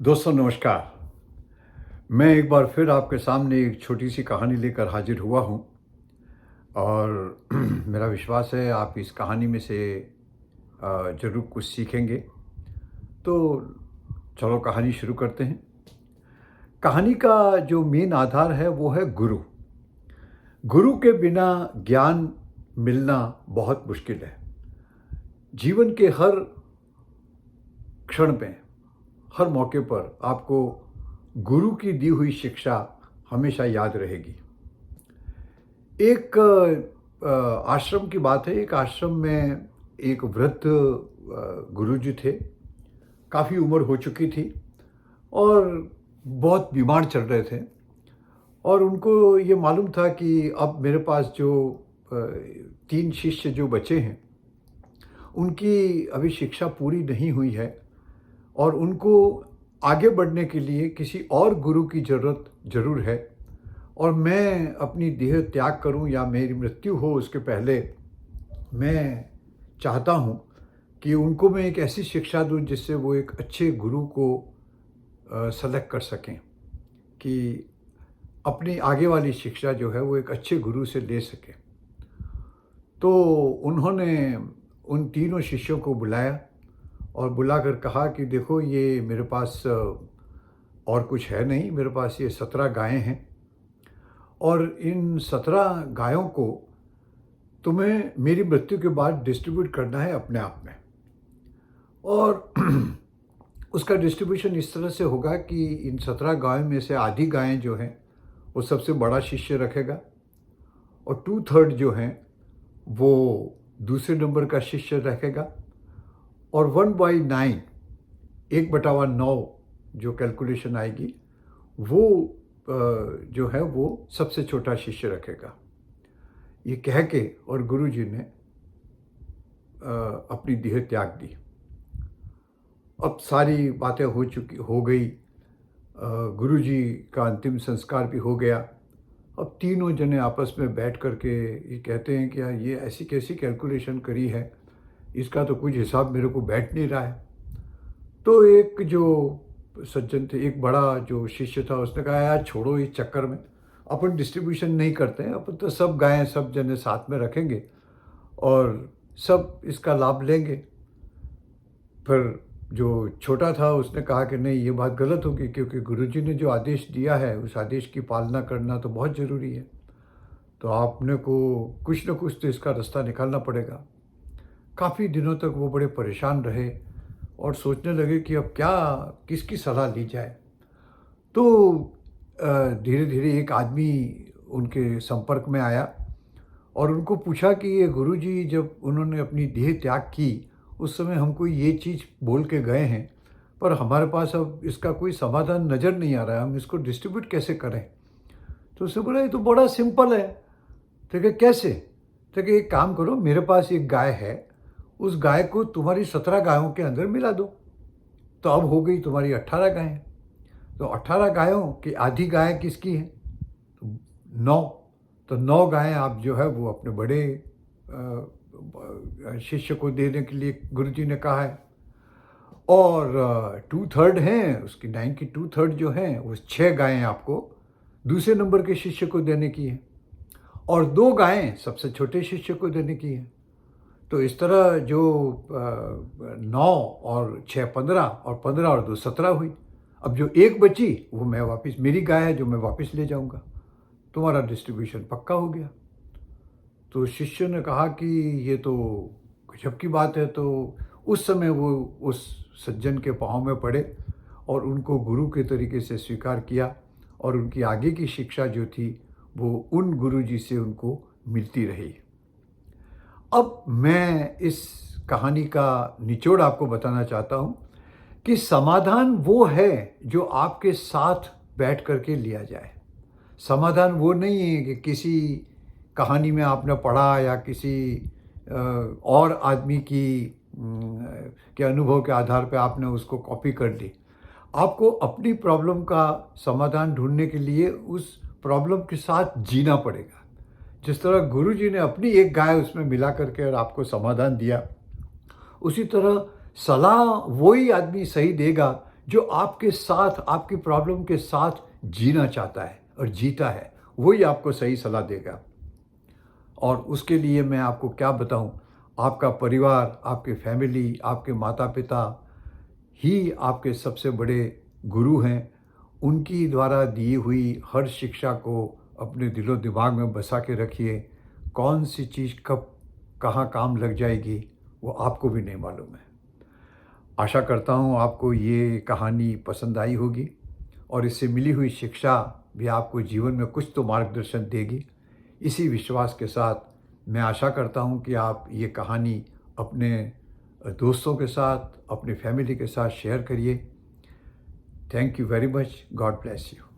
दोस्तों नमस्कार। मैं एक बार फिर आपके सामने एक छोटी सी कहानी लेकर हाजिर हुआ हूँ और मेरा विश्वास है आप इस कहानी में से ज़रूर कुछ सीखेंगे। तो चलो कहानी शुरू करते हैं। कहानी का जो मेन आधार है वो है गुरु। गुरु के बिना ज्ञान मिलना बहुत मुश्किल है। जीवन के हर क्षण में, हर मौके पर आपको गुरु की दी हुई शिक्षा हमेशा याद रहेगी। एक आश्रम की बात है। एक आश्रम में एक वृद्ध गुरुजी थे। काफ़ी उम्र हो चुकी थी और बहुत बीमार चल रहे थे और उनको ये मालूम था कि अब मेरे पास जो 3 शिष्य जो बचे हैं, उनकी अभी शिक्षा पूरी नहीं हुई है और उनको आगे बढ़ने के लिए किसी और गुरु की ज़रूरत ज़रूर है और मैं अपनी देह त्याग करूं या मेरी मृत्यु हो उसके पहले मैं चाहता हूं कि उनको मैं एक ऐसी शिक्षा दूं जिससे वो एक अच्छे गुरु को सेलेक्ट कर सकें, कि अपनी आगे वाली शिक्षा जो है वो एक अच्छे गुरु से ले सकें। तो उन्होंने उन तीनों शिष्यों को बुलाया और बुलाकर कहा कि देखो, ये मेरे पास और कुछ है नहीं, मेरे पास ये 17 गायें हैं और इन 17 गायों को तुम्हें मेरी मृत्यु के बाद डिस्ट्रीब्यूट करना है अपने आप में। और उसका डिस्ट्रीब्यूशन इस तरह से होगा कि इन 17 गायों में से आधी गायें जो हैं वो सबसे बड़ा शिष्य रखेगा और 2/3 जो हैं वो दूसरे नंबर का शिष्य रखेगा और 1/9, 1/9 जो कैलकुलेशन आएगी वो जो है वो सबसे छोटा शिष्य रखेगा। ये कह के और गुरुजी ने अपनी देह त्याग दी। अब सारी बातें हो गई। गुरुजी का अंतिम संस्कार भी हो गया। अब तीनों जने आपस में बैठ कर के ये कहते हैं कि यार, ये ऐसी कैसी कैलकुलेशन करी है, इसका तो कुछ हिसाब मेरे को बैठ नहीं रहा है। तो एक जो सज्जन थे, एक बड़ा जो शिष्य था, उसने कहा यार छोड़ो, इस चक्कर में अपन डिस्ट्रीब्यूशन नहीं करते हैं, अपन तो सब गायें सब जने साथ में रखेंगे और सब इसका लाभ लेंगे। फिर जो छोटा था उसने कहा कि नहीं, ये बात गलत होगी, क्योंकि गुरुजी ने जो आदेश दिया है उस आदेश की पालना करना तो बहुत ज़रूरी है। तो आपने को कुछ न कुछ तो इसका रास्ता निकालना पड़ेगा। काफ़ी दिनों तक वो बड़े परेशान रहे और सोचने लगे कि अब क्या, किसकी सलाह ली जाए। तो धीरे धीरे एक आदमी उनके संपर्क में आया और उनको पूछा कि ये गुरुजी जब उन्होंने अपनी देह त्याग की उस समय हमको ये चीज़ बोल के गए हैं, पर हमारे पास अब इसका कोई समाधान नज़र नहीं आ रहा है, हम इसको डिस्ट्रीब्यूट कैसे करें। तो उसने बोला ये तो बड़ा सिंपल है। तो क्या, कैसे? तो क्या, एक काम करो, मेरे पास एक गाय है, उस गाय को तुम्हारी 17 गायों के अंदर मिला दो, तो अब हो गई तुम्हारी 18 गायें। तो 18 गायों की आधी गाय किसकी है? 9। तो 9 गायें आप जो है वो अपने बड़े शिष्य को देने के लिए गुरुजी ने कहा है। और 2/3 हैं उसकी, 9 की 2/3 जो हैं वो 6 गायें आपको दूसरे नंबर के शिष्य को देने की है और 2 गायें सबसे छोटे शिष्य को देने की है। तो इस तरह जो 9 और 6 15 और 15 और 2 17 हुई। अब जो एक बची वो मैं वापस, मेरी गाय है जो मैं वापस ले जाऊंगा। तुम्हारा डिस्ट्रीब्यूशन पक्का हो गया। तो शिष्य ने कहा कि ये तो गजब की बात है। तो उस समय वो उस सज्जन के पाँव में पड़े और उनको गुरु के तरीके से स्वीकार किया और उनकी आगे की शिक्षा जो थी वो उन गुरुजी से उनको मिलती रही। अब मैं इस कहानी का निचोड़ आपको बताना चाहता हूँ कि समाधान वो है जो आपके साथ बैठ करके लिया जाए। समाधान वो नहीं है कि किसी कहानी में आपने पढ़ा या किसी और आदमी के अनुभव के आधार पे आपने उसको कॉपी कर ली। आपको अपनी प्रॉब्लम का समाधान ढूंढने के लिए उस प्रॉब्लम के साथ जीना पड़ेगा। जिस तरह गुरुजी ने अपनी एक गाय उसमें मिला करके और आपको समाधान दिया, उसी तरह सलाह वही आदमी सही देगा जो आपके साथ, आपकी प्रॉब्लम के साथ जीना चाहता है और जीता है, वही आपको सही सलाह देगा। और उसके लिए मैं आपको क्या बताऊं, आपका परिवार, आपकी फैमिली, आपके माता-पिता ही आपके सबसे बड़े गुरु हैं। उनकी द्वारा दी हुई हर शिक्षा को अपने दिलो-दिमाग में बसा के रखिए। कौन सी चीज़ कब, कहाँ काम लग जाएगी, वो आपको भी नहीं मालूम है। आशा करता हूँ आपको ये कहानी पसंद आई होगी और इससे मिली हुई शिक्षा भी आपको जीवन में कुछ तो मार्गदर्शन देगी। इसी विश्वास के साथ मैं आशा करता हूँ कि आप ये कहानी अपने दोस्तों के साथ, अपनी फैमिली के साथ शेयर करिए। Thank you very much. God bless you.